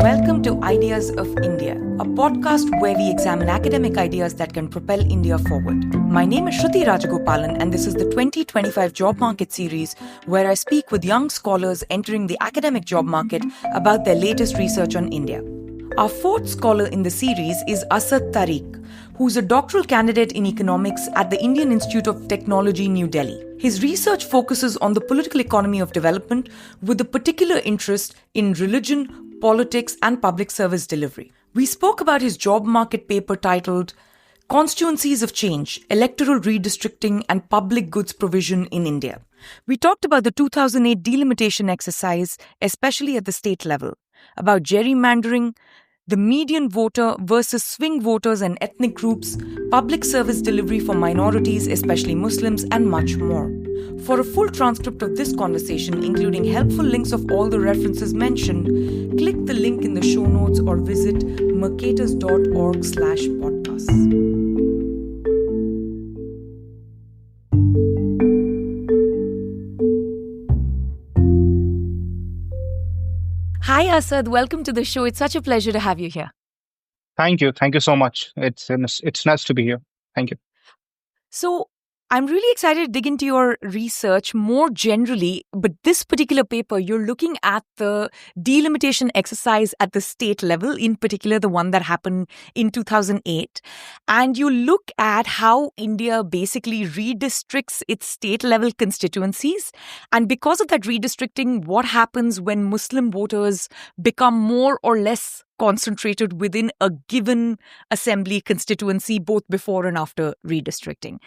Welcome to Ideas of India, a podcast where we examine academic ideas that can propel India forward. My name is Shruti Rajagopalan, and this is the 2025 Job Market series where I speak with young scholars entering the academic job market about their latest research on India. Our fourth scholar in the series is Asad Tariq, who's a doctoral candidate in economics at the Indian Institute of Technology, New Delhi. His research focuses on the political economy of development with a particular interest in religion, politics, and public service delivery. We spoke about his job market paper titled Constituencies of Change, Electoral Redistricting and Public Goods Provision in India. We talked about the 2008 delimitation exercise, especially at the state level, about gerrymandering, the median voter versus swing voters and ethnic groups, public service delivery for minorities, especially Muslims, and much more. For a full transcript of this conversation, including helpful links of all the references mentioned, click the link in the show notes or visit mercatus.org/podcasts. Hi, Asad. Welcome to the show. It's such a pleasure to have you here. Thank you. Thank you so much. It's nice to be here. Thank you. So, I'm really excited to dig into your research more generally, but this particular paper, you're looking at the delimitation exercise at the state level, in particular the one that happened in 2008. And you look at how India basically redistricts its state level constituencies. And because of that redistricting, what happens when Muslim voters become more or less concentrated within a given assembly constituency, both before and after redistricting.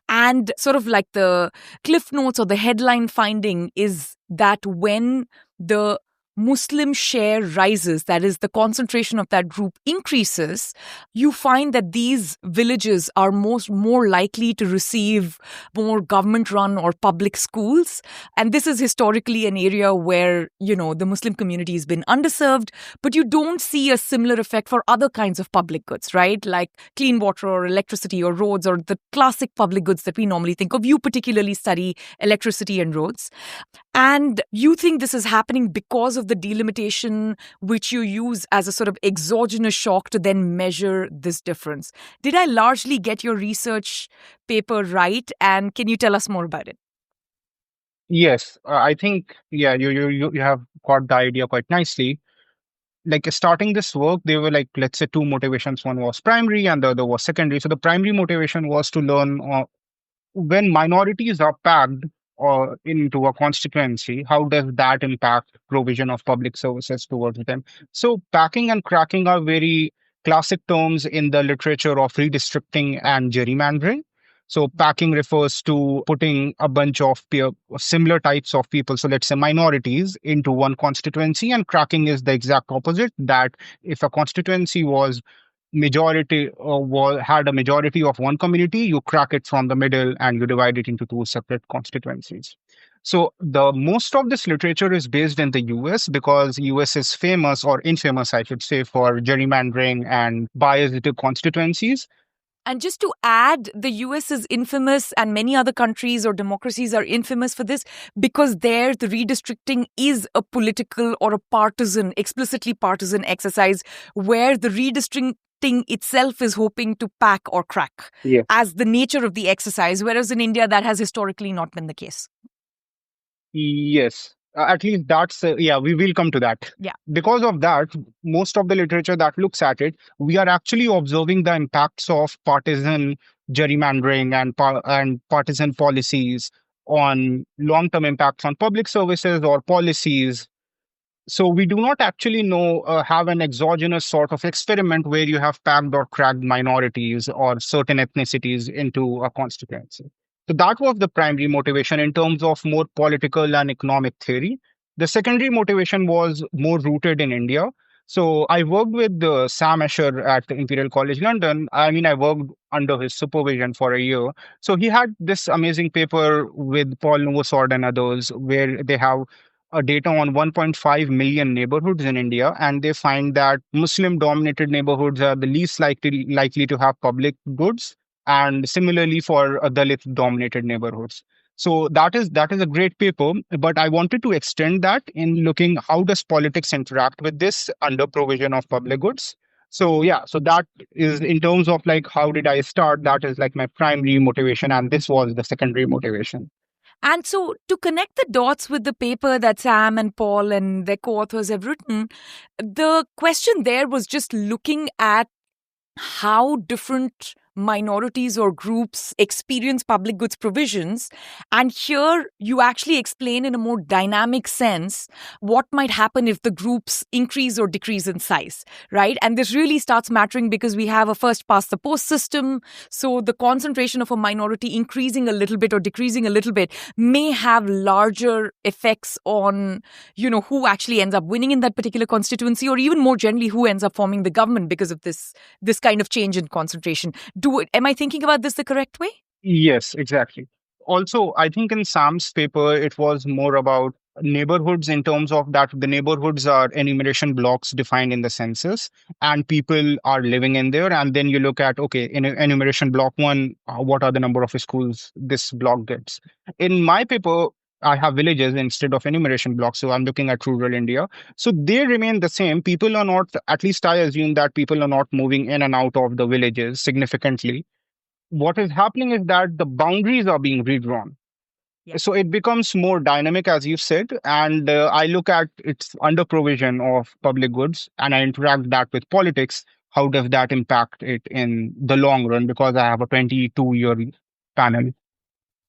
And sort of like the cliff notes or the headline finding is that when the Muslim share rises, that is, the concentration of that group increases, you find that these villages are more likely to receive more government-run or public schools. And this is historically an area where, the Muslim community has been underserved, but you don't see a similar effect for other kinds of public goods, right? Like clean water or electricity or roads or the classic public goods that we normally think of. You particularly study electricity and roads. And you think this is happening because of the delimitation, which you use as a sort of exogenous shock to then measure this difference. Did I largely get your research paper right? And can you tell us more about it? Yes, I think, you have got the idea quite nicely. Like starting this work, there were let's say two motivations. One was primary and the other was secondary. So the primary motivation was to learn when minorities are packed or into a constituency, how does that impact provision of public services towards them? So packing and cracking are very classic terms in the literature of redistricting and gerrymandering. So packing refers to putting a bunch of similar types of people, so let's say minorities, into one constituency, and cracking is the exact opposite, that if a constituency was had a majority of one community, you crack it from the middle and you divide it into two separate constituencies. So the most of this literature is based in the US because US is famous, or infamous, I should say, for gerrymandering and biased constituencies. And just to add, the US is infamous and many other countries or democracies are infamous for this because there the redistricting is a political or a explicitly partisan exercise where the redistricting itself is hoping to pack or crack as the nature of the exercise, whereas in India that has historically not been the case. Yes. At least that's, we will come to that. Yeah. Because of that, most of the literature that looks at it, we are actually observing the impacts of partisan gerrymandering and partisan policies on long-term impacts on public services or policies. So we do not actually have an exogenous sort of experiment where you have packed or cracked minorities or certain ethnicities into a constituency. So that was the primary motivation in terms of more political and economic theory. The secondary motivation was more rooted in India. So I worked with Sam Escher at Imperial College London. I worked under his supervision for a year. So he had this amazing paper with Paul Novosad and others where they have data on 1.5 million neighborhoods in India, and they find that Muslim-dominated neighborhoods are the least likely to have public goods, and similarly for Dalit-dominated neighborhoods. So that is a great paper, but I wanted to extend that in looking how does politics interact with this under provision of public goods. So yeah, so that is in terms of like how did I start? That is like my primary motivation, and this was the secondary motivation. And so, to connect the dots with the paper that Sam and Paul and their co authors have written, the question there was just looking at how different minorities or groups experience public goods provisions. And here you actually explain in a more dynamic sense what might happen if the groups increase or decrease in size, right? And this really starts mattering because we have a first past the post system. So the concentration of a minority increasing a little bit or decreasing a little bit may have larger effects on, who actually ends up winning in that particular constituency, or even more generally, who ends up forming the government because of this kind of change in concentration. Am I thinking about this the correct way? Yes, exactly. Also, I think in Sam's paper, it was more about neighborhoods in terms of that the neighborhoods are enumeration blocks defined in the census, and people are living in there. And then you look at, okay, in enumeration block one, what are the number of schools this block gets? In my paper, I have villages instead of enumeration blocks. So I'm looking at rural India. So they remain the same. People are not, at least I assume that people are not moving in and out of the villages significantly. What is happening is that the boundaries are being redrawn. Yeah. So it becomes more dynamic, as you said. And I look at its under provision of public goods and I interact that with politics. How does that impact it in the long run? Because I have a 22-year panel.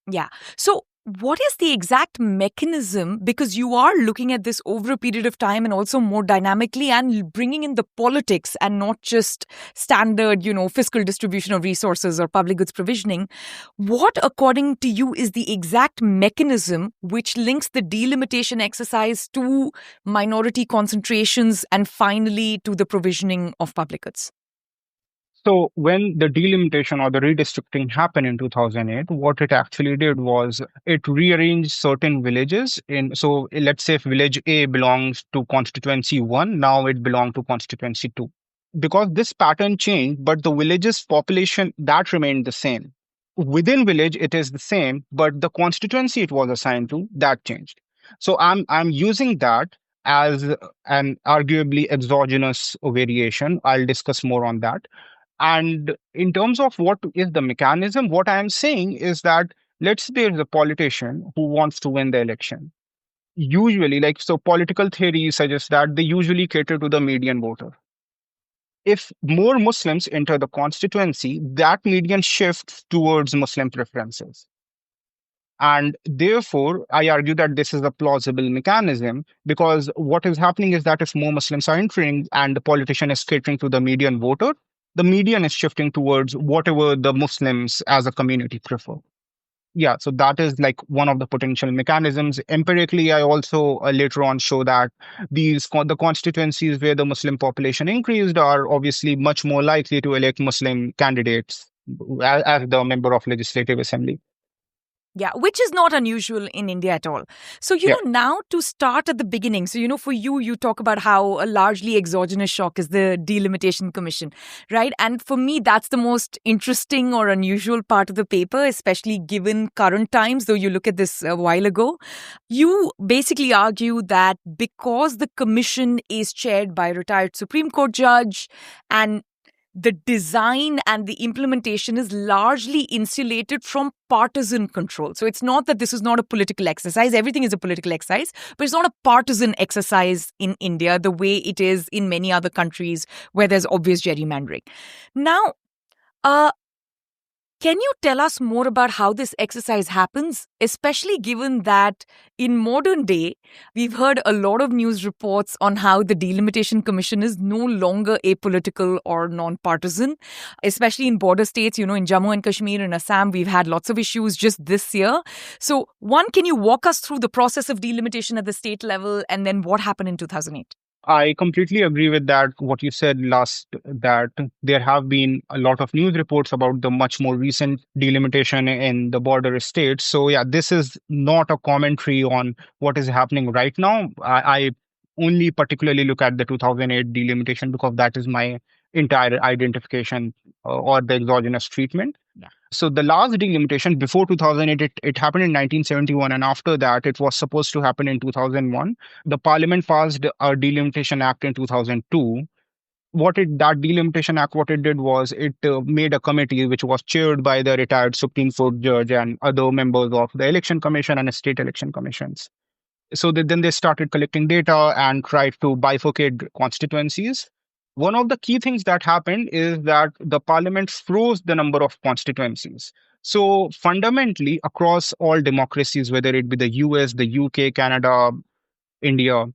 Yeah. So, what is the exact mechanism? Because you are looking at this over a period of time and also more dynamically and bringing in the politics and not just standard, fiscal distribution of resources or public goods provisioning. What, according to you, is the exact mechanism which links the delimitation exercise to minority concentrations and finally to the provisioning of public goods? So when the delimitation or the redistricting happened in 2008, what it actually did was it rearranged certain villages in. So let's say if village A belongs to constituency 1, now it belongs to constituency 2. Because this pattern changed, but the village's population that remained the same. Within village it is the same, but the constituency it was assigned to that changed. So I'm using that as an arguably exogenous variation. I'll discuss more on that. And in terms of what is the mechanism, what I am saying is that let's say there's a politician who wants to win the election. Usually, like, so political theory suggests that they usually cater to the median voter. If more Muslims enter the constituency, that median shifts towards Muslim preferences. And therefore, I argue that this is a plausible mechanism because what is happening is that if more Muslims are entering and the politician is catering to the median voter, the median is shifting towards whatever the Muslims as a community prefer. Yeah, so that is like one of the potential mechanisms. Empirically, I also later on show that the constituencies where the Muslim population increased are obviously much more likely to elect Muslim candidates as the member of legislative assembly. Yeah, which is not unusual in India at all. So, Yeah. now to start at the beginning. So, for you talk about how a largely exogenous shock is the Delimitation Commission, right? And for me, that's the most interesting or unusual part of the paper, especially given current times, though you look at this a while ago. You basically argue that because the commission is chaired by a retired Supreme Court judge and the design and the implementation is largely insulated from partisan control. So it's not that this is not a political exercise. Everything is a political exercise, but it's not a partisan exercise in India the way it is in many other countries where there's obvious gerrymandering. Now, can you tell us more about how this exercise happens, especially given that in modern day, we've heard a lot of news reports on how the Delimitation Commission is no longer apolitical or non-partisan, especially in border states, in Jammu and Kashmir and Assam, we've had lots of issues just this year. So one, can you walk us through the process of delimitation at the state level and then what happened in 2008? I completely agree with that. What you said last, that there have been a lot of news reports about the much more recent delimitation in the border states. So, yeah, this is not a commentary on what is happening right now. I only particularly look at the 2008 delimitation because that is my entire identification or the exogenous treatment. So the last delimitation before 2008, it happened in 1971, and after that, it was supposed to happen in 2001. The Parliament passed a delimitation act in 2002. That delimitation act, what it did was it made a committee which was chaired by the retired Supreme Court judge and other members of the Election Commission and state election commissions. So then they started collecting data and tried to bifurcate constituencies. One of the key things that happened is that the parliament froze the number of constituencies. So fundamentally, across all democracies, whether it be the US, the UK, Canada, India,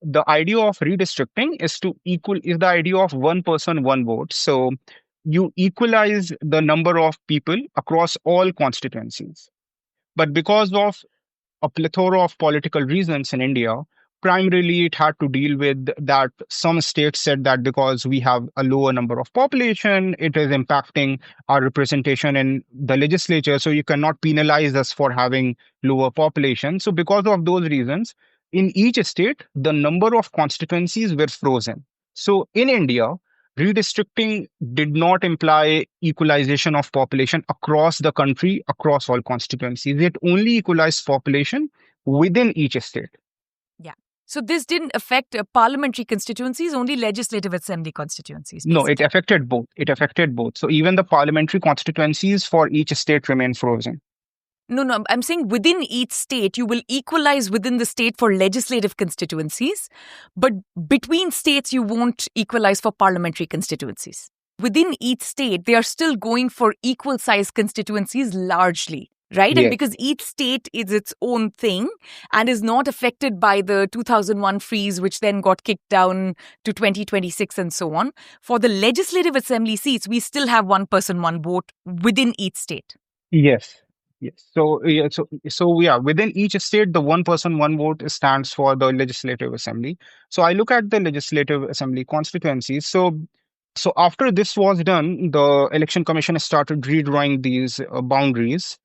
the idea of redistricting is the idea of one person, one vote. So you equalize the number of people across all constituencies. But because of a plethora of political reasons in India. Primarily, it had to deal with that some states said that because we have a lower number of population, it is impacting our representation in the legislature. So you cannot penalize us for having lower population. So because of those reasons, in each state, the number of constituencies were frozen. So in India, redistricting did not imply equalization of population across the country, across all constituencies. It only equalized population within each state. Yeah. So this didn't affect parliamentary constituencies, only legislative assembly constituencies. No, it basically. affected both. It affected both. So even the parliamentary constituencies for each state remain frozen. No, I'm saying within each state, you will equalize within the state for legislative constituencies, but between states, you won't equalize for parliamentary constituencies. Within each state, they are still going for equal size constituencies largely, right? Yes. And because each state is its own thing and is not affected by the 2001 freeze, which then got kicked down to 2026 and so on, for the legislative assembly seats, we still have one person, one vote within each state. Yes. Yes. So within each state, the one person, one vote stands for the legislative assembly. So I look at the legislative assembly constituencies. So after this was done, the election commission started redrawing these boundaries.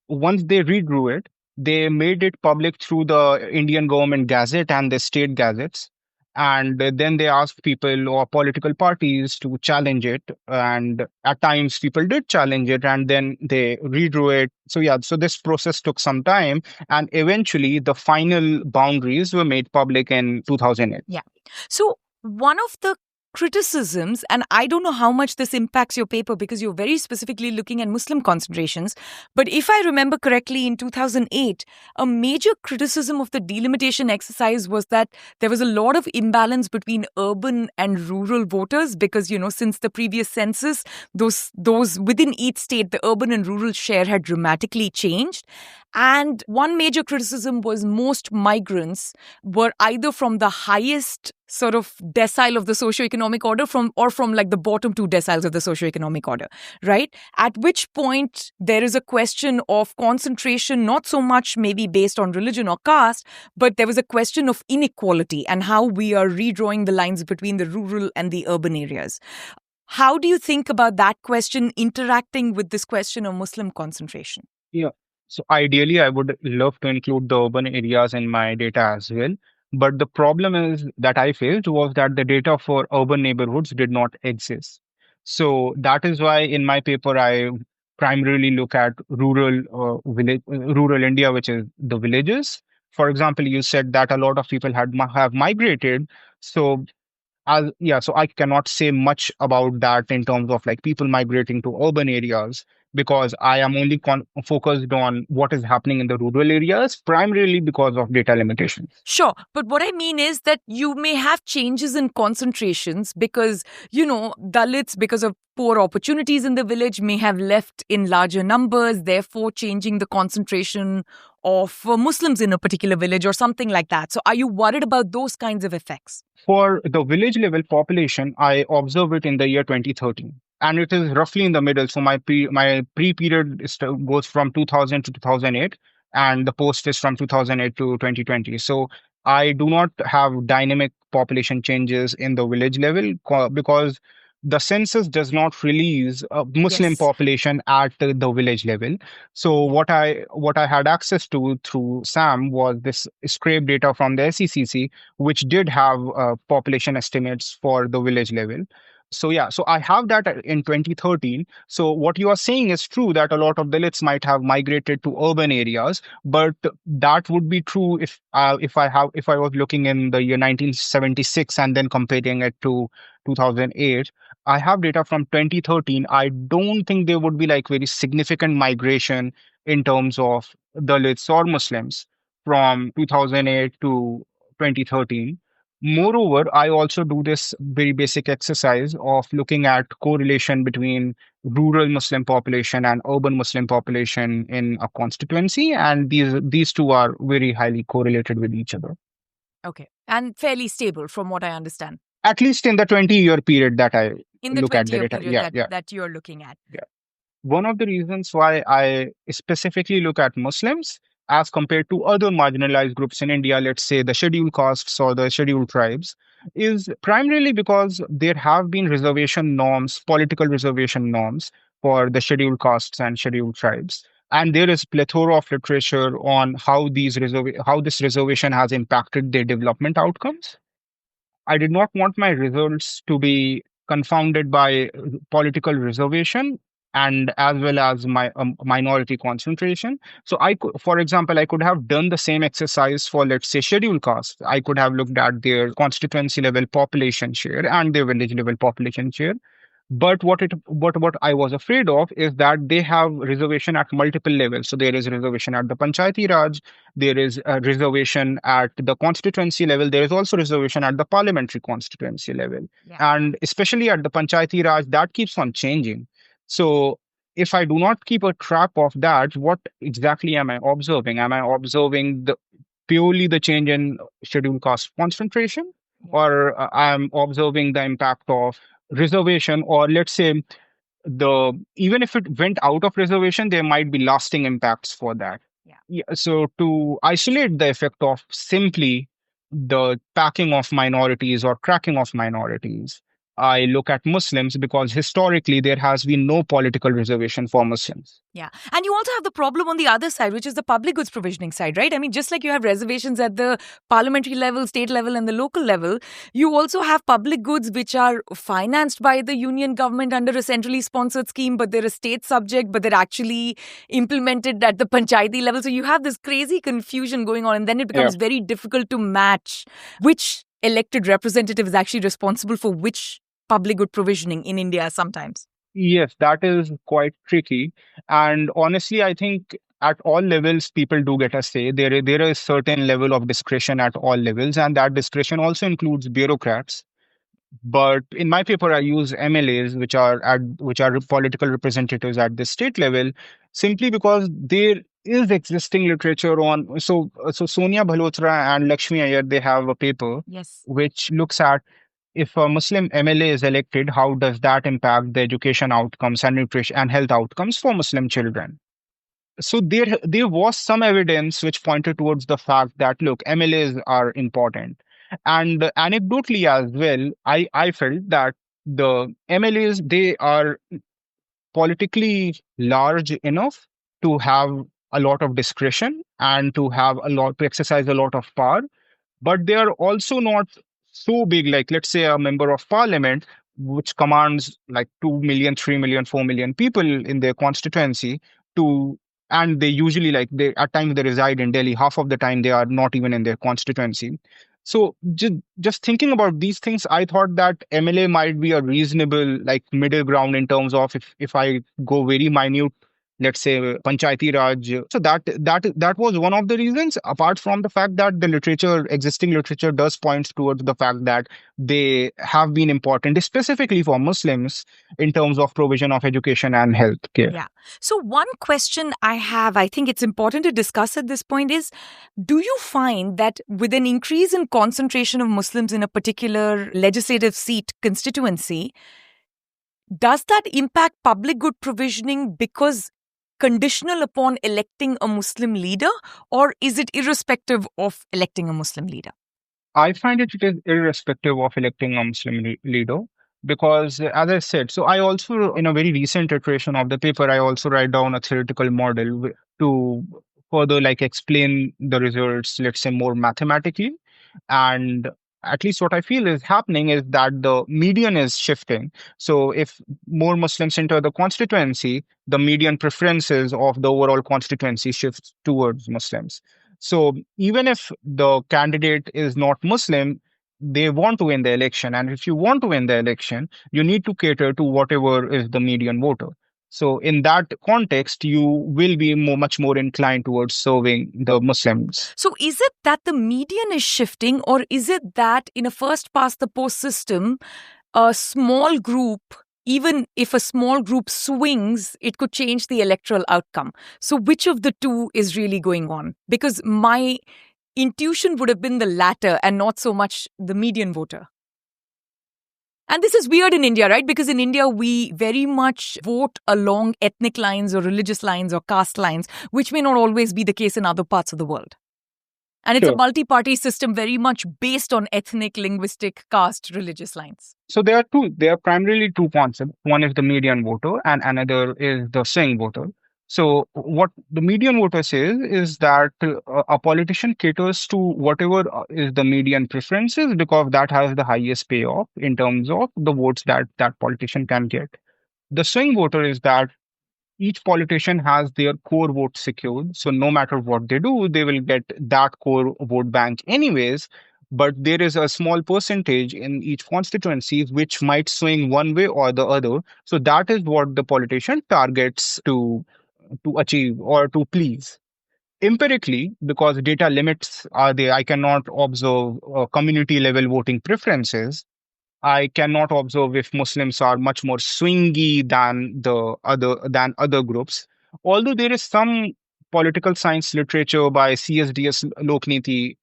Once they redrew it, they made it public through the Indian government gazette and the state gazettes. And then they asked people or political parties to challenge it. And at times people did challenge it and then they redrew it. So this process took some time. And eventually the final boundaries were made public in 2008. Yeah. So one of the criticisms, and I don't know how much this impacts your paper because you're very specifically looking at Muslim concentrations, but if I remember correctly, in 2008, a major criticism of the delimitation exercise was that there was a lot of imbalance between urban and rural voters because, since the previous census, those within each state, the urban and rural share had dramatically changed. And one major criticism was most migrants were either from the highest sort of decile of the socioeconomic order or from like the bottom two deciles of the socioeconomic order, right? At which point there is a question of concentration, not so much maybe based on religion or caste, but there was a question of inequality and how we are redrawing the lines between the rural and the urban areas. How do you think about that question interacting with this question of Muslim concentration? Yeah. So ideally, I would love to include the urban areas in my data as well. But the problem is that I faced was that the data for urban neighborhoods did not exist. So that is why in my paper, I primarily look at rural India, which is the villages. For example, you said that a lot of people have migrated. So so I cannot say much about that in terms of like people migrating to urban areas because I am only focused on what is happening in the rural areas, primarily because of data limitations. Sure. But what I mean is that you may have changes in concentrations because, Dalits, because of poor opportunities in the village, may have left in larger numbers, therefore changing the concentration of Muslims in a particular village or something like that. So are you worried about those kinds of effects? For the village level population, I observe it in the year 2013. And it is roughly in the middle. So my pre-period goes from 2000 to 2008, and the post is from 2008 to 2020. So I do not have dynamic population changes in the village level because the census does not release a Muslim population at the village level. So what I had access to through SAM was this scrape data from the SECC, which did have population estimates for the village level. So yeah, so I have that in 2013. So what you are saying is true that a lot of Dalits might have migrated to urban areas, but that would be true if I was looking in the year 1976 and then comparing it to 2008. I have data from 2013. I don't think there would be like very significant migration in terms of Dalits or Muslims from 2008 to 2013. Moreover, I also do this very basic exercise of looking at correlation between rural Muslim population and urban Muslim population in a constituency, and these two are very highly correlated with each other. Okay. And fairly stable from what I understand. At least in the 20-year period that I In the look at the 20-year data. period Yeah, yeah, that you're looking at. yeah. One of the reasons why I specifically look at Muslims as compared to other marginalized groups in India, let's say the scheduled castes or the scheduled tribes, is primarily because there have been reservation norms, political reservation norms for the scheduled castes and scheduled tribes. And there is plethora of literature on how this reservation has impacted their development outcomes. I did not want my results to be confounded by political reservation and as well as my minority concentration. So for example, I could have done the same exercise for, let's say, scheduled caste. I could have looked at their constituency level population share and their village level population share. But what I was afraid of is that they have reservation at multiple levels. So there is reservation at the Panchayati Raj, there is a reservation at the constituency level, there is also reservation at the parliamentary constituency level. Yeah. And especially at the Panchayati Raj, that keeps on changing. So if I do not keep a track of that, what exactly am I observing? Am I observing purely the change in scheduled caste concentration? Or I'm observing the impact of reservation, or let's say the even if it went out of reservation, there might be lasting impacts for that. Yeah, so to isolate the effect of simply the packing of minorities or cracking of minorities, I look at Muslims because historically there has been no political reservation for Muslims. Yeah. And you also have the problem on the other side, which is the public goods provisioning side, right? I mean, just like you have reservations at the parliamentary level, state level, and the local level, you also have public goods which are financed by the union government under a centrally sponsored scheme, but they're a state subject, but they're actually implemented at the panchayati level. So you have this crazy confusion going on, and then it becomes very difficult to match which elected representative is actually responsible for which public good provisioning in India sometimes. Yes, that is quite tricky. And honestly, I think at all levels, people do get a say. There is certain level of discretion at all levels, and that discretion also includes bureaucrats. But in my paper, I use MLAs, which are political representatives at the state level, simply because there is existing literature on. So Sonia Bhalotra and Lakshmi Iyer, they have a paper which looks at if a Muslim MLA is elected, how does that impact the education outcomes and nutrition and health outcomes for Muslim children? So there was some evidence which pointed towards the fact that look, MLAs are important. And anecdotally as well, I felt that the MLAs, they are politically large enough to have a lot of discretion and to exercise a lot of power, but they are also not so big, like let's say a member of parliament which commands like 2 million, 3 million, 4 million people in their constituency to and they usually like they at times they reside in Delhi, half of the time they are not even in their constituency. So just thinking about these things, I thought that MLA might be a reasonable like middle ground in terms of if I go very minute, let's say Panchayati Raj. So that was one of the reasons, apart from the fact that existing literature does point towards the fact that they have been important, specifically for Muslims, in terms of provision of education and health care. Yeah. So one question I have, I think it's important to discuss at this point is, do you find that with an increase in concentration of Muslims in a particular legislative seat constituency, does that impact public good provisioning because conditional upon electing a Muslim leader, or is it irrespective of electing a Muslim leader? I find it is irrespective of electing a Muslim leader because, as I said, so I also, in a very recent iteration of the paper, I also write down a theoretical model to further like explain the results, let's say more mathematically. And at least what I feel is happening is that the median is shifting. So if more Muslims enter the constituency, the median preferences of the overall constituency shifts towards Muslims. So even if the candidate is not Muslim, they want to win the election. And if you want to win the election, you need to cater to whatever is the median voter. So in that context, you will be much more inclined towards serving the Muslims. So is it that the median is shifting, or is it that in a first past the post system, a small group, even if a small group swings, it could change the electoral outcome? So which of the two is really going on? Because my intuition would have been the latter and not so much the median voter. And this is weird in India, right? Because in India, we very much vote along ethnic lines or religious lines or caste lines, which may not always be the case in other parts of the world. And it's a multi-party system very much based on ethnic, linguistic, caste, religious lines. So there are two. There are primarily two concepts. One is the median voter, and another is the swing voter. So what the median voter says is that a politician caters to whatever is the median preferences, because that has the highest payoff in terms of the votes that that politician can get. The swing voter is that each politician has their core vote secured. So no matter what they do, they will get that core vote bank anyways. But there is a small percentage in each constituency which might swing one way or the other. So that is what the politician targets to achieve or to please. Empirically, because data limits are there, I cannot observe community level voting preferences. I cannot observe if Muslims are much more swingy than other groups. Although there is some political science literature by CSDS Lokniti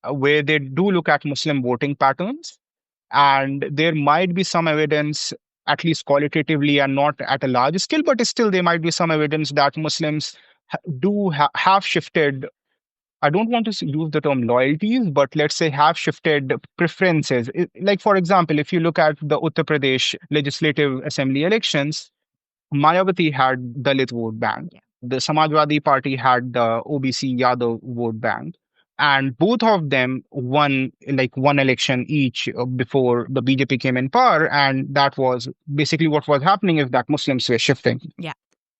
where they do look at Muslim voting patterns, and there might be some evidence, at least qualitatively and not at a large scale, but still there might be some evidence that Muslims have shifted. I don't want to use the term loyalties, but let's say have shifted preferences. Like, for example, if you look at the Uttar Pradesh Legislative Assembly elections, Mayawati had Dalit vote bank. Yeah. The Samajwadi Party had the OBC Yadav vote bank. And both of them won like one election each before the BJP came in power. And that was basically what was happening, is that Muslims were shifting. Yeah.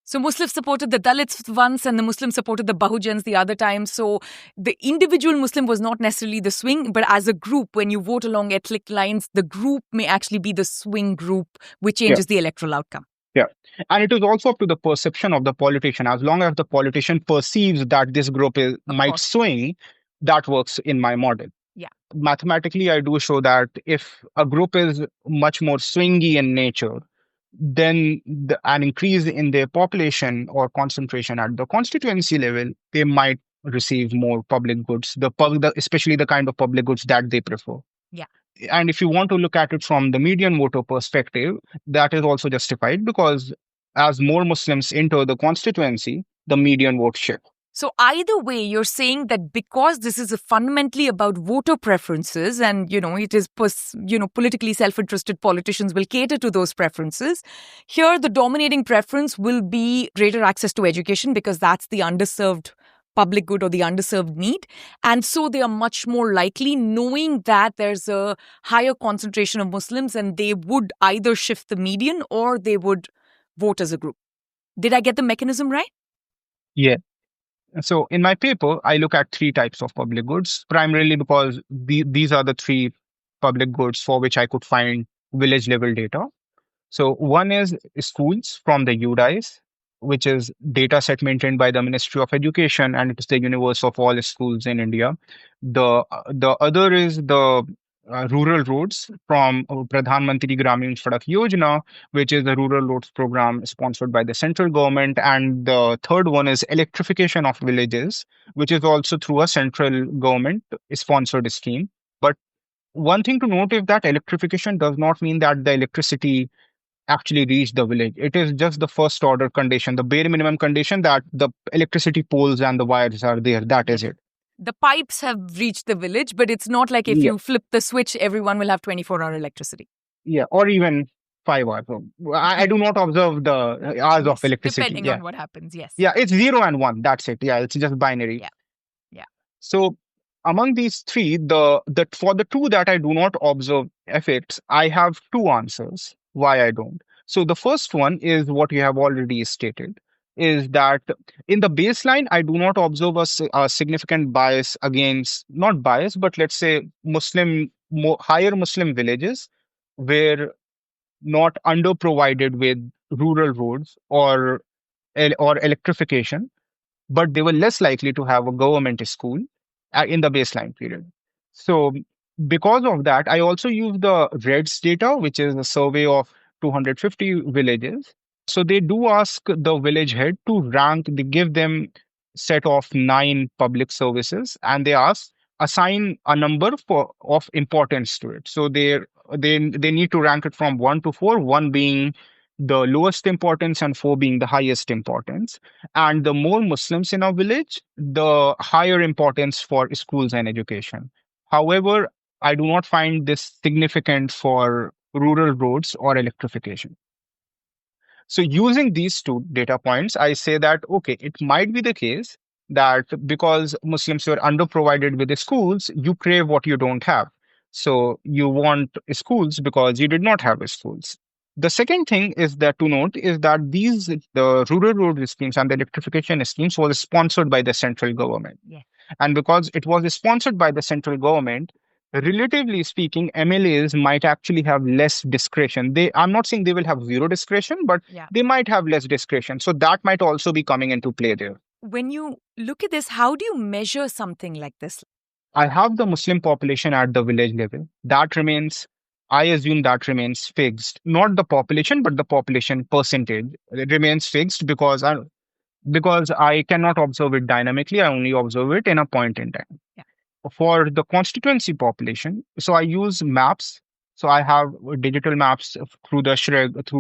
So Muslims supported the Dalits once and the Muslims supported the Bahujans the other time. So the individual Muslim was not necessarily the swing, but as a group, when you vote along ethnic lines, the group may actually be the swing group, which changes the electoral outcome. Yeah. And it is also up to the perception of the politician. As long as the politician perceives that this group might swing, that works in my model. Yeah. Mathematically, I do show that if a group is much more swingy in nature, then an increase in their population or concentration at the constituency level, they might receive more public goods, especially the kind of public goods that they prefer. Yeah. And if you want to look at it from the median voter perspective, that is also justified, because as more Muslims enter the constituency, the median vote shifts. So either way, you're saying that because this is fundamentally about voter preferences and, it is, politically self-interested politicians will cater to those preferences. Here, the dominating preference will be greater access to education because that's the underserved public good or the underserved need. And so they are much more likely, knowing that there's a higher concentration of Muslims, and they would either shift the median or they would vote as a group. Did I get the mechanism right? Yeah. So in my paper, I look at three types of public goods, primarily because these are the three public goods for which I could find village level data. So one is schools from the UDIs, which is data set maintained by the Ministry of Education, and it is the universe of all schools in India. The other is the rural roads from Pradhan Mantri Gramin Sadak Yojana, which is the rural roads program sponsored by the central government. And the third one is electrification of villages, which is also through a central government sponsored scheme. But one thing to note is that electrification does not mean that the electricity actually reach the village. It is just the first order condition, the bare minimum condition that the electricity poles and the wires are there. That is it. The pipes have reached the village, but it's not like if you flip the switch, everyone will have 24-hour electricity. Yeah, or even 5 hours. I do not observe the hours of electricity. Depending on what happens, yes. Yeah, it's 0 and 1. That's it. Yeah, it's just binary. Yeah. So Among these three, the for the two that I do not observe effects, I have two answers why I don't. So the first one is what you have already stated, is that in the baseline I do not observe a significant bias against, not bias, but let's say higher Muslim villages were not underprovided with rural roads or electrification, but they were less likely to have a government school in the baseline period. So, because of that, I also use the REDS data, which is a survey of 250 villages. So, they do ask the village head to rank, they give them set of 9 public services, and they assign a number of importance to it. So they need to rank it from 1 to 4, one being the lowest importance and 4 being the highest importance. And the more Muslims in a village, the higher importance for schools and education. However, I do not find this significant for rural roads or electrification. So using these two data points, I say that, okay, it might be the case that because Muslims were underprovided with the schools, you crave what you don't have. So you want schools because you did not have schools. The second thing is that to note is that the rural road schemes and the electrification schemes was sponsored by the central government. Yeah. And because it was sponsored by the central government, relatively speaking, MLAs might actually have less discretion. I'm not saying they will have zero discretion, but Yeah. they might have less discretion. So that might also be coming into play there. When you look at this, how do you measure something like this? I have the Muslim population at the village level. I assume that remains fixed. Not the population, but the population percentage. It remains fixed because I cannot observe it dynamically. I only observe it in a point in time. Yeah. For the constituency population, so I use maps. So I have digital maps through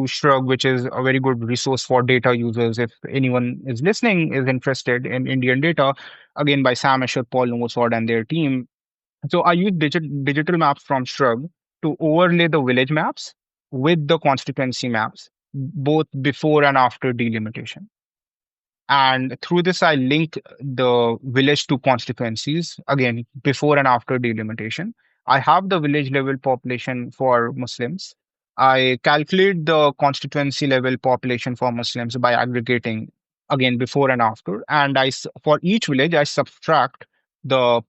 Shrug, which is a very good resource for data users. If anyone is listening is interested in Indian data, again by Sam Escher, Paul Novosword, and their team. So I use digital maps from Shrug to overlay the village maps with the constituency maps, both before and after delimitation. And through this, I link the village to constituencies, again, before and after delimitation. I have the village level population for Muslims. I calculate the constituency level population for Muslims by aggregating, again, before and after. And for each village, I subtract the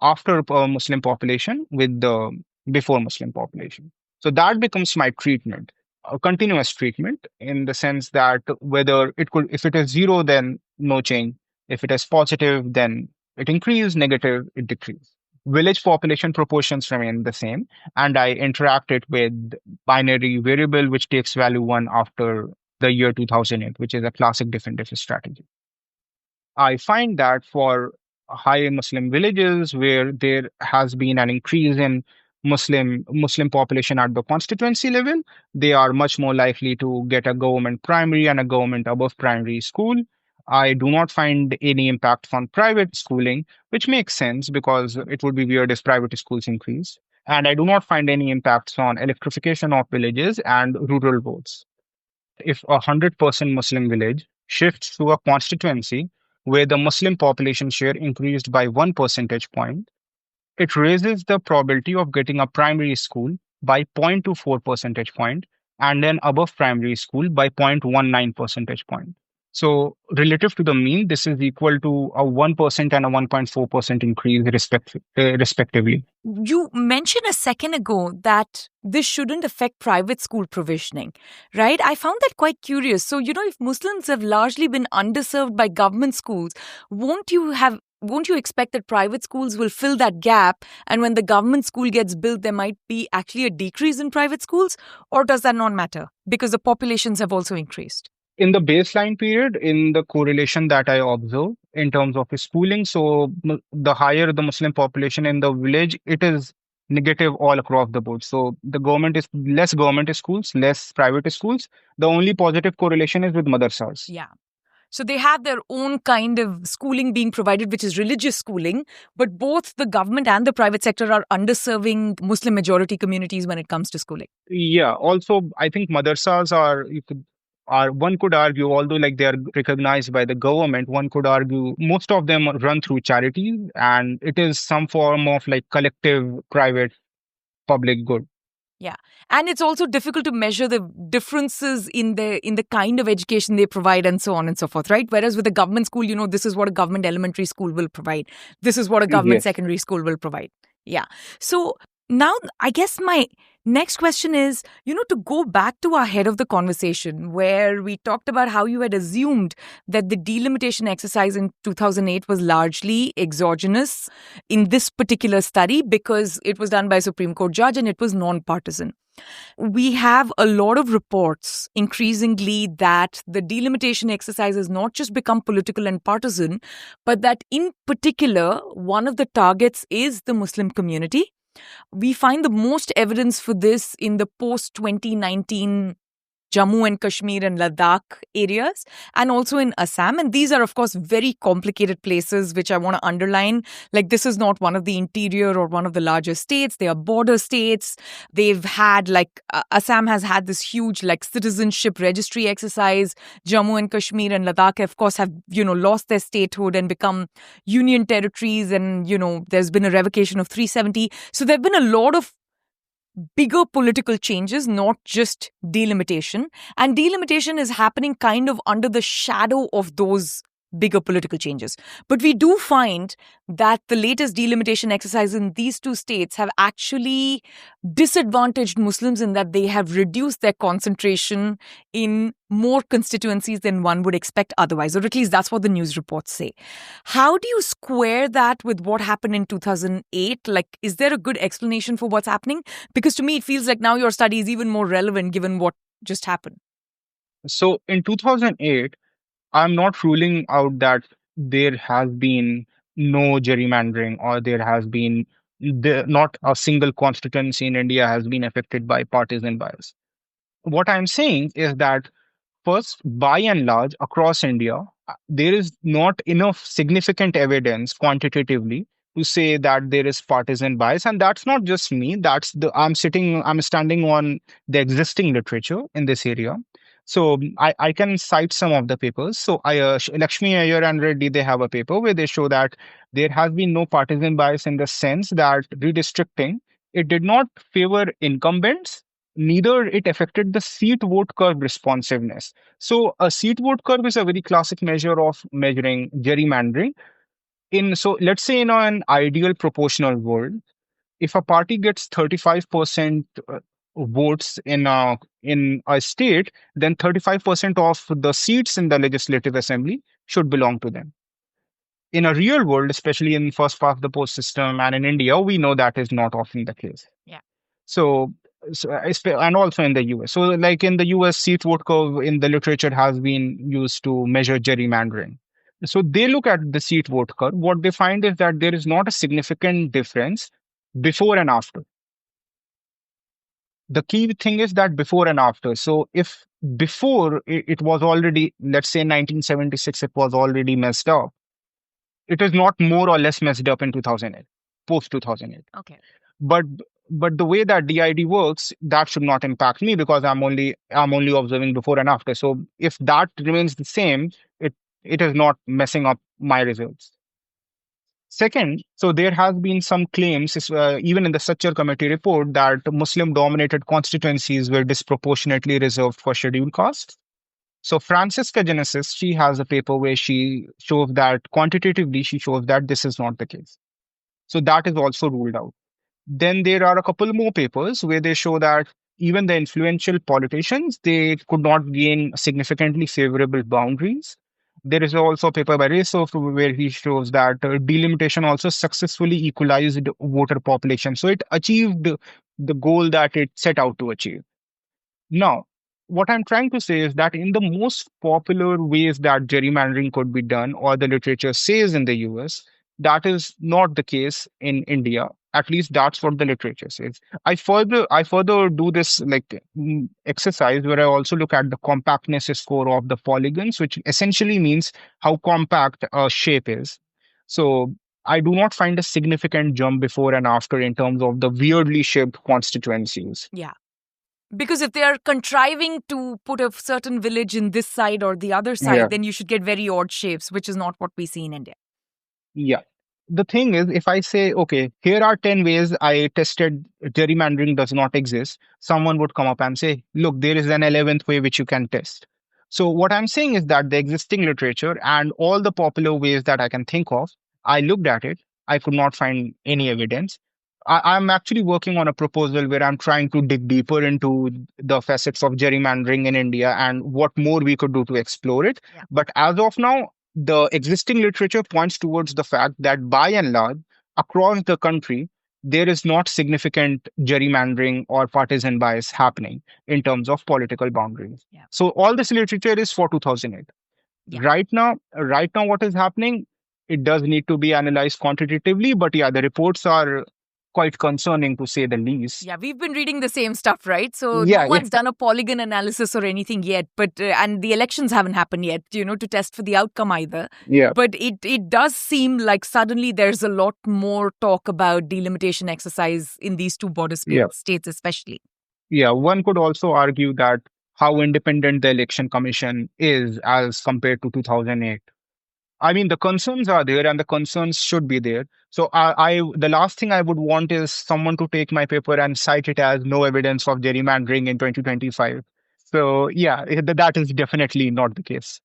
after Muslim population with the before Muslim population. So that becomes my treatment, a continuous treatment, in the sense that whether it could, if it is zero, then no change. If it is positive, then it increase, negative, it decrease. Village population proportions remain the same, and I interact it with binary variable, which takes value 1 after the year 2008, which is a classic diff and diff strategy. I find that for high Muslim villages where there has been an increase in Muslim population at the constituency level, they are much more likely to get a government primary and a government above primary school. I do not find any impact on private schooling, which makes sense because it would be weird if private schools increase. And I do not find any impacts on electrification of villages and rural roads. If 100% Muslim village shifts to a constituency where the Muslim population share increased by 1 percentage point, it raises the probability of getting a primary school by 0.24 percentage point and then above primary school by 0.19 percentage point. So relative to the mean, this is equal to a 1% and a 1.4% increase respectively. You mentioned a second ago that this shouldn't affect private school provisioning, right? I found that quite curious. So, if Muslims have largely been underserved by government schools, won't you expect that private schools will fill that gap? And when the government school gets built, there might be actually a decrease in private schools? Or does that not matter because the populations have also increased? In the baseline period, in the correlation that I observe in terms of schooling, so the higher the Muslim population in the village, it is negative all across the board. So the government is less government schools, less private schools. The only positive correlation is with madrasas. Yeah. So they have their own kind of schooling being provided, which is religious schooling, but both the government and the private sector are underserving Muslim majority communities when it comes to schooling. Yeah. Also, I think madrasas are, one could argue, although like they are recognized by the government, one could argue most of them run through charities, and it is some form of like collective private public good. Yeah. And it's also difficult to measure the differences in the kind of education they provide and so on and so forth, right? Whereas with a government school, this is what a government elementary school will provide. This is what a government Yes. secondary school will provide. Yeah. So now I guess my next question is, to go back to our head of the conversation where we talked about how you had assumed that the delimitation exercise in 2008 was largely exogenous in this particular study because it was done by a Supreme Court judge and it was non-partisan. We have a lot of reports increasingly that the delimitation exercise has not just become political and partisan, but that in particular, one of the targets is the Muslim community. We find the most evidence for this in the post 2019 Jammu and Kashmir and Ladakh areas, and also in Assam. And these are, of course, very complicated places, which I want to underline. Like, this is not one of the interior or one of the larger states. They are border states. They've had, Assam has had this huge, citizenship registry exercise. Jammu and Kashmir and Ladakh, of course, have, lost their statehood and become union territories. And, there's been a revocation of 370. So there have been a lot of bigger political changes, not just delimitation. And delimitation is happening kind of under the shadow of those bigger political changes. But we do find that the latest delimitation exercise in these two states have actually disadvantaged Muslims in that they have reduced their concentration in more constituencies than one would expect otherwise, or at least that's what the news reports say. How do you square that with what happened in 2008? Is there a good explanation for what's happening? Because to me, it feels like now your study is even more relevant given what just happened. So in 2008, I'm not ruling out that there has been no gerrymandering, or there has been not a single constituency in India has been affected by partisan bias. What I'm saying is that first, by and large, across India, there is not enough significant evidence quantitatively to say that there is partisan bias. And that's not just me. I'm standing on the existing literature in this area. So I can cite some of the papers. So Lakshmi Iyer and Reddy, they have a paper where they show that there has been no partisan bias in the sense that redistricting, it did not favor incumbents, neither it affected the seat vote curve responsiveness. So a seat vote curve is a very classic measure of measuring gerrymandering. So let's say in an ideal proportional world, if a party gets 35% votes in a state, then 35% of the seats in the legislative assembly should belong to them. In a real world, especially in first past the post system and in India, we know that is not often the case. Yeah. So, and also in the US. So, like in the US, seat vote curve in the literature has been used to measure gerrymandering. So, they look at the seat vote curve. What they find is that there is not a significant difference before and after. The key thing is that before and after. So, if before it was already, let's say 1976, it was already messed up, it is not more or less messed up in 2008, post 2008. Okay. But the way that DID works, that should not impact me because I'm only observing before and after. So if that remains the same, it is not messing up my results. Second, so there has been some claims, even in the Structure Committee report, that Muslim-dominated constituencies were disproportionately reserved for scheduled castes. So Francisca Genesis, she has a paper where she shows that quantitatively, she shows that this is not the case. So that is also ruled out. Then there are a couple more papers where they show that even the influential politicians, they could not gain significantly favorable boundaries. There is also a paper by Resov where he shows that delimitation also successfully equalized voter population. So it achieved the goal that it set out to achieve. Now, what I'm trying to say is that in the most popular ways that gerrymandering could be done, or the literature says in the US, that is not the case in India. At least that's what the literature says. I further do this exercise where I also look at the compactness score of the polygons, which essentially means how compact a shape is. So I do not find a significant jump before and after in terms of the weirdly shaped constituencies. Yeah. Because if they are contriving to put a certain village in this side or the other Yeah. side, then you should get very odd shapes, which is not what we see in India. Yeah. The thing is, if I say, okay, here are 10 ways I tested gerrymandering does not exist, someone would come up and say, look, there is an 11th way which you can test. So, what I'm saying is that the existing literature and all the popular ways that I can think of, I looked at it, I could not find any evidence. I'm actually working on a proposal where I'm trying to dig deeper into the facets of gerrymandering in India and what more we could do to explore it. Yeah. But as of now, the existing literature points towards the fact that by and large, across the country, there is not significant gerrymandering or partisan bias happening in terms of political boundaries. Yeah. So all this literature is for 2008. Yeah. Right now, what is happening? It does need to be analyzed quantitatively, but yeah, the reports are quite concerning to say the least. Yeah, we've been reading the same stuff, right? So no Yeah, yeah, one's done a polygon analysis or anything yet, but and the elections haven't happened yet, to test for the outcome either. yeah, But it does seem like suddenly there's a lot more talk about delimitation exercise in these two border yeah. states, especially. Yeah, one could also argue that how independent the election commission is as compared to 2008. I mean, the concerns are there and the concerns should be there. So the last thing I would want is someone to take my paper and cite it as no evidence of gerrymandering in 2025. So yeah, that is definitely not the case.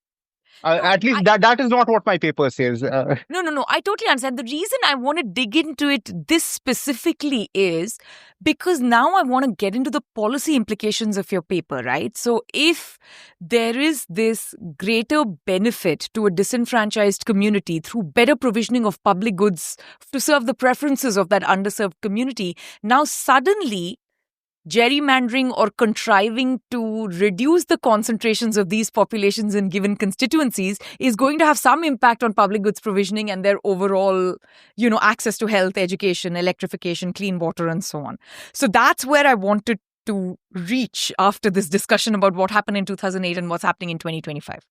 No, At least that is not what my paper says. No. I totally understand. The reason I want to dig into it this specifically is because now I want to get into the policy implications of your paper, right? So, if there is this greater benefit to a disenfranchised community through better provisioning of public goods to serve the preferences of that underserved community, now suddenly gerrymandering or contriving to reduce the concentrations of these populations in given constituencies is going to have some impact on public goods provisioning and their overall, access to health, education, electrification, clean water, and so on. So that's where I wanted to reach after this discussion about what happened in 2008 and what's happening in 2025.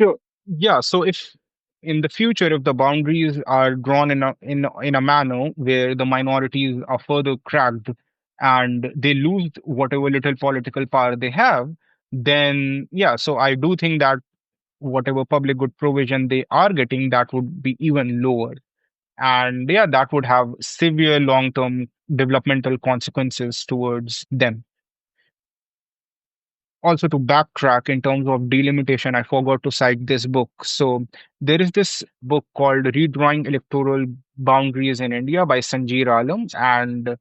Sure. Yeah. So if in the future, if the boundaries are drawn in a manner where the minorities are further cracked and they lose whatever little political power they have, then yeah. So I do think that whatever public good provision they are getting, that would be even lower, and yeah, that would have severe long-term developmental consequences towards them. Also, to backtrack in terms of delimitation, I forgot to cite this book. So there is this book called Redrawing Electoral Boundaries in India by Sanjeev Alam and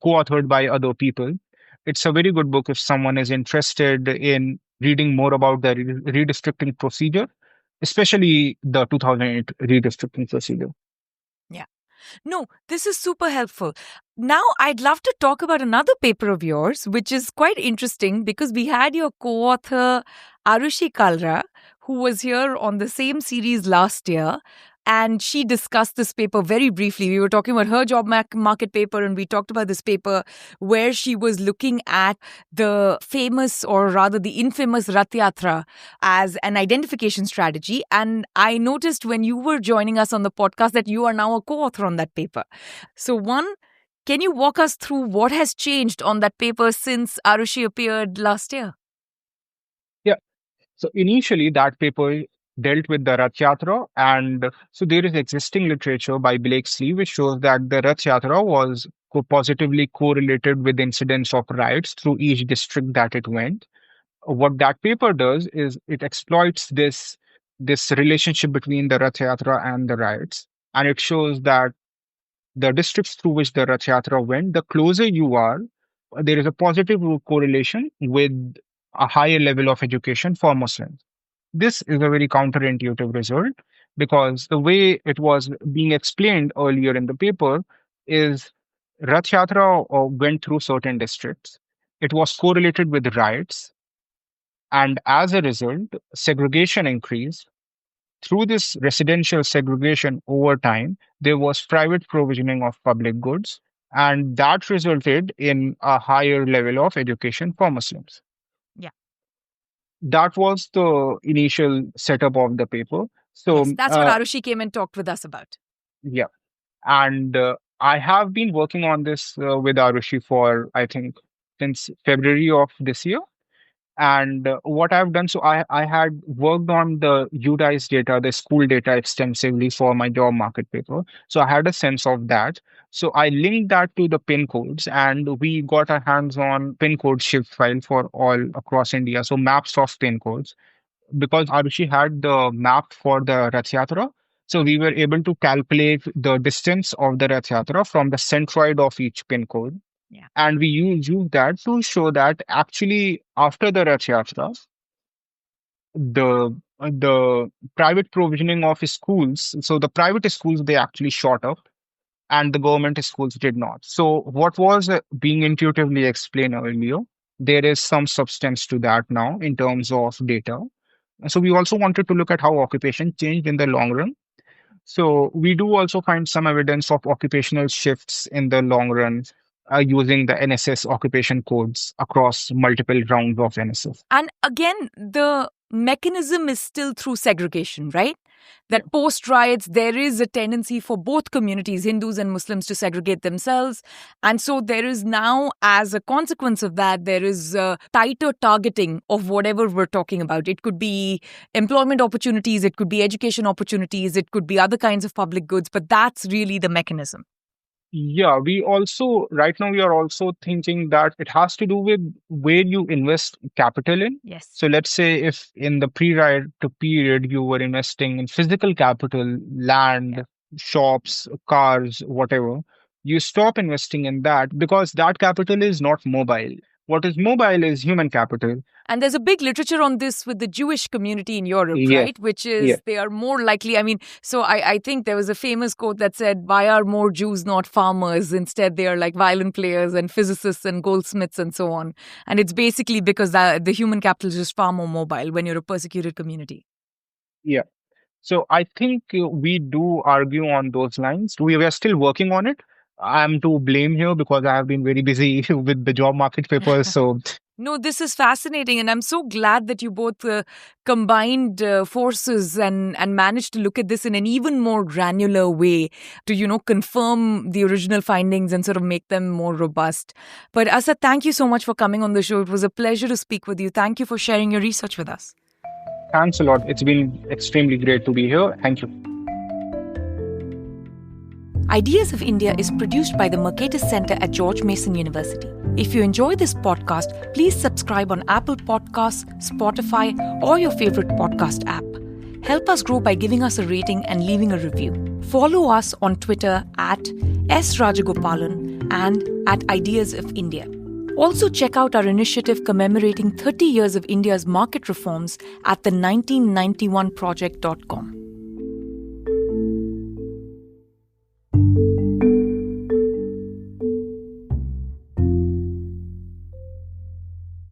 co-authored by other people. It's a very good book if someone is interested in reading more about the redistricting procedure, especially the 2008 redistricting procedure. Yeah. No, this is super helpful. Now, I'd love to talk about another paper of yours, which is quite interesting because we had your co author, Arushi Kalra, who was here on the same series last year. And she discussed this paper very briefly. We were talking about her job market paper, and we talked about this paper where she was looking at the famous, or rather the infamous, Rath Yatra as an identification strategy. And I noticed when you were joining us on the podcast that you are now a co-author on that paper. So, one, can you walk us through what has changed on that paper since Arushi appeared last year? Yeah. So initially, that paper dealt with the Rath Yatra, and so there is existing literature by Blakesley which shows that the Rath Yatra was positively correlated with incidents of riots through each district that it went. What that paper does is it exploits this relationship between the Rath Yatra and the riots, and it shows that the districts through which the Rath Yatra went, the closer you are, there is a positive correlation with a higher level of education for Muslims. This is a very counterintuitive result because the way it was being explained earlier in the paper is Rath Yatra went through certain districts. It was correlated with riots, and as a result, segregation increased. Through this residential segregation over time, there was private provisioning of public goods, and that resulted in a higher level of education for Muslims. Yeah. That was the initial setup of the paper. So, Yes, that's what Arushi came and talked with us about. yeah. And I have been working on this with Arushi for, I think, since February of this year. And what I've done, so I had worked on the UDICE data, the school data extensively for my job market paper. So I had a sense of that. So I linked that to the pin codes and we got our hands on pin code shift file for all across India. So maps of pin codes because Arushi had the map for the Rath Yatra. So we were able to calculate the distance of the Rath Yatra from the centroid of each pin code. Yeah. And we use that to show that actually after the Rath Yatra, the private provisioning of schools, so the private schools, they actually shot up and the government schools did not. So what was being intuitively explained earlier, there is some substance to that now in terms of data. So we also wanted to look at how occupation changed in the long run. So we do also find some evidence of occupational shifts in the long run using the NSS occupation codes across multiple rounds of NSS. And again, the mechanism is still through segregation, right? That Yeah. post riots, there is a tendency for both communities, Hindus and Muslims, to segregate themselves. And so there is now, as a consequence of that, there is a tighter targeting of whatever we're talking about. It could be employment opportunities, it could be education opportunities, it could be other kinds of public goods, but that's really the mechanism. Yeah, we also, right now, we are also thinking that it has to do with where you invest capital in. Yes. So let's say if in the pre-riot period you were investing in physical capital, land, shops, cars, whatever, you stop investing in that because that capital is not mobile. What is mobile is human capital. And there's a big literature on this with the Jewish community in Europe, Yeah, right? Which yeah. is, they are more likely, so I think there was a famous quote that said, why are more Jews not farmers? Instead, they are like violin players and physicists and goldsmiths and so on. And it's basically because the human capital is just far more mobile when you're a persecuted community. Yeah. So I think we do argue on those lines. We are still working on it. I'm to blame here because I have been very busy with the job market papers. So No, this is fascinating. And I'm so glad that you both combined forces and managed to look at this in an even more granular way to, confirm the original findings and sort of make them more robust. But Asad, thank you so much for coming on the show. It was a pleasure to speak with you. Thank you for sharing your research with us. thanks a lot. It's been extremely great to be here. Thank you. Ideas of India is produced by the Mercatus Center at George Mason University. If you enjoy this podcast, please subscribe on Apple Podcasts, Spotify, or your favorite podcast app. Help us grow by giving us a rating and leaving a review. Follow us on Twitter at @SRajagopalan and at Ideas of India. Also check out our initiative commemorating 30 years of India's market reforms at the 1991project.com.